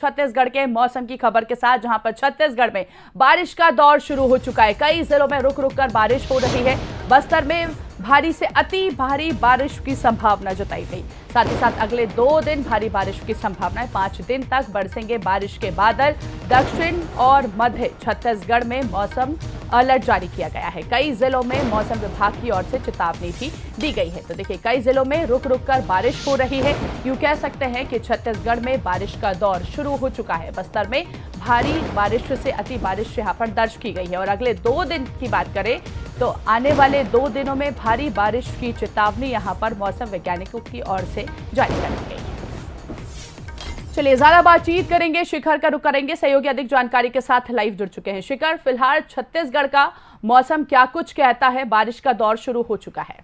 छत्तीसगढ़ के मौसम की खबर के साथ, जहां पर छत्तीसगढ़ में बारिश का दौर शुरू हो चुका है। कई जिलों में रुक रुक कर बारिश हो रही है। बस्तर में भारी से अति भारी बारिश की संभावना जताई गई। साथ ही साथ अगले 2 दिन भारी बारिश की संभावना है। 5 दिन तक बरसेंगे बारिश के बादल। दक्षिण और मध्य छत्तीसगढ़ में मौसम अलर्ट जारी किया गया है। कई जिलों में मौसम विभाग की ओर से चेतावनी भी दी गई है। तो देखिए, कई जिलों में रुक रुक कर बारिश हो रही है। यूं कह सकते हैं कि छत्तीसगढ़ में बारिश का दौर शुरू हो चुका है। बस्तर में भारी बारिश से अति बारिश यहां पर दर्ज की गई है। और अगले 2 दिन की बात करें तो आने वाले 2 दिनों में भारी बारिश की चेतावनी यहां पर मौसम वैज्ञानिकों की ओर से जारी कर दी गई है। चलिए, ज्यादा बातचीत करेंगे, शिखर का रुख करेंगे। सहयोगी अधिक जानकारी के साथ लाइव जुड़ चुके हैं। शिखर, फिलहाल छत्तीसगढ़ का मौसम क्या कुछ कहता है? बारिश का दौर शुरू हो चुका है।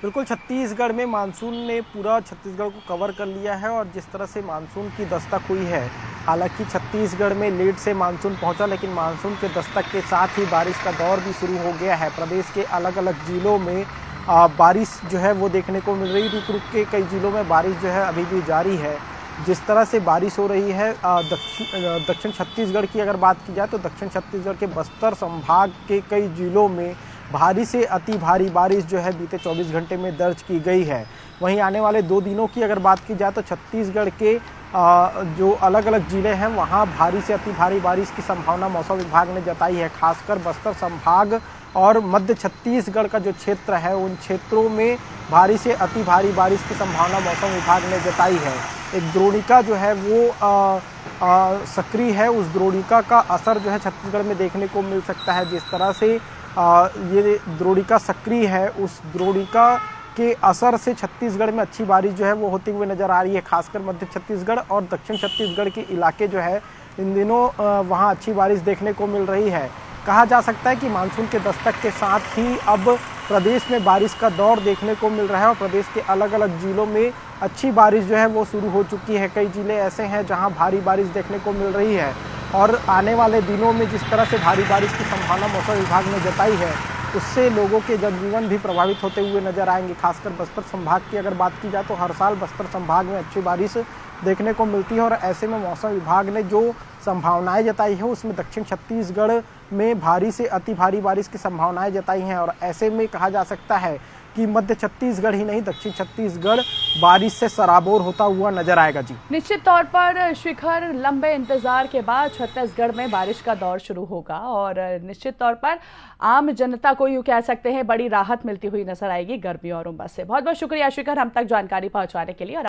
बिल्कुल, छत्तीसगढ़ में मानसून ने पूरा छत्तीसगढ़ को कवर कर लिया है और जिस तरह से मानसून की दस्तक हुई है, हालांकि छत्तीसगढ़ में लेट से मानसून पहुंचा, लेकिन मानसून के दस्तक के साथ ही बारिश का दौर भी शुरू हो गया है। प्रदेश के अलग अलग जिलों में बारिश जो है वो देखने को मिल रही। रुक रुक के कई जिलों में बारिश जो है अभी भी जारी है। जिस तरह से बारिश हो रही है, दक्षिण छत्तीसगढ़ की अगर बात की जाए तो दक्षिण छत्तीसगढ़ के बस्तर संभाग के कई जिलों में भारी से अति भारी बारिश जो है बीते 24 घंटे में दर्ज की गई है। वहीं आने वाले 2 दिनों की अगर बात की जाए तो छत्तीसगढ़ के जो अलग अलग जिले हैं वहां भारी से अति भारी बारिश की संभावना मौसम विभाग ने जताई है। खासकर बस्तर संभाग और मध्य छत्तीसगढ़ का जो क्षेत्र है, उन क्षेत्रों में भारी से अति भारी बारिश की संभावना मौसम विभाग ने जताई है। एक द्रोणिका जो है वो सक्रिय है। उस द्रोणिका का असर जो है छत्तीसगढ़ में देखने को मिल सकता है। जिस तरह से ये द्रोणिका सक्रिय है, उस द्रोणिका के असर से छत्तीसगढ़ में अच्छी बारिश जो है वो होती हुई नजर आ रही है। खासकर मध्य छत्तीसगढ़ और दक्षिण छत्तीसगढ़ के इलाके जो है, इन दिनों वहाँ अच्छी बारिश देखने को मिल रही है। कहा जा सकता है कि मानसून के दस्तक के साथ ही अब प्रदेश में बारिश का दौर देखने को मिल रहा है और प्रदेश के अलग अलग जिलों में अच्छी बारिश जो है वो शुरू हो चुकी है। कई जिले ऐसे हैं जहां भारी बारिश देखने को मिल रही है और आने वाले दिनों में जिस तरह से भारी बारिश की संभावना मौसम विभाग ने जताई है, उससे लोगों के जनजीवन भी प्रभावित होते हुए नजर आएंगे। खासकर बस्तर संभाग की अगर बात की जाए तो हर साल बस्तर संभाग में अच्छी बारिश देखने को मिलती है और ऐसे में मौसम विभाग ने जो संभावनाएं जताई है उसमें दक्षिण छत्तीसगढ़ में भारी से अति भारी बारिश की संभावनाएं जताई हैं। और ऐसे में कहा जा सकता है कि मध्य छत्तीसगढ़ ही नहीं, दक्षिण छत्तीसगढ़ बारिश से सराबोर होता हुआ नजर आएगा। जी, निश्चित तौर पर शिखर, लंबे इंतजार के बाद छत्तीसगढ़ में बारिश का दौर शुरू होगा और निश्चित तौर पर आम जनता को यूं कह सकते हैं बड़ी राहत मिलती हुई नजर आएगी गर्मी और उमस से। बहुत बहुत शुक्रिया शिखर, हम तक जानकारी पहुंचाने के लिए।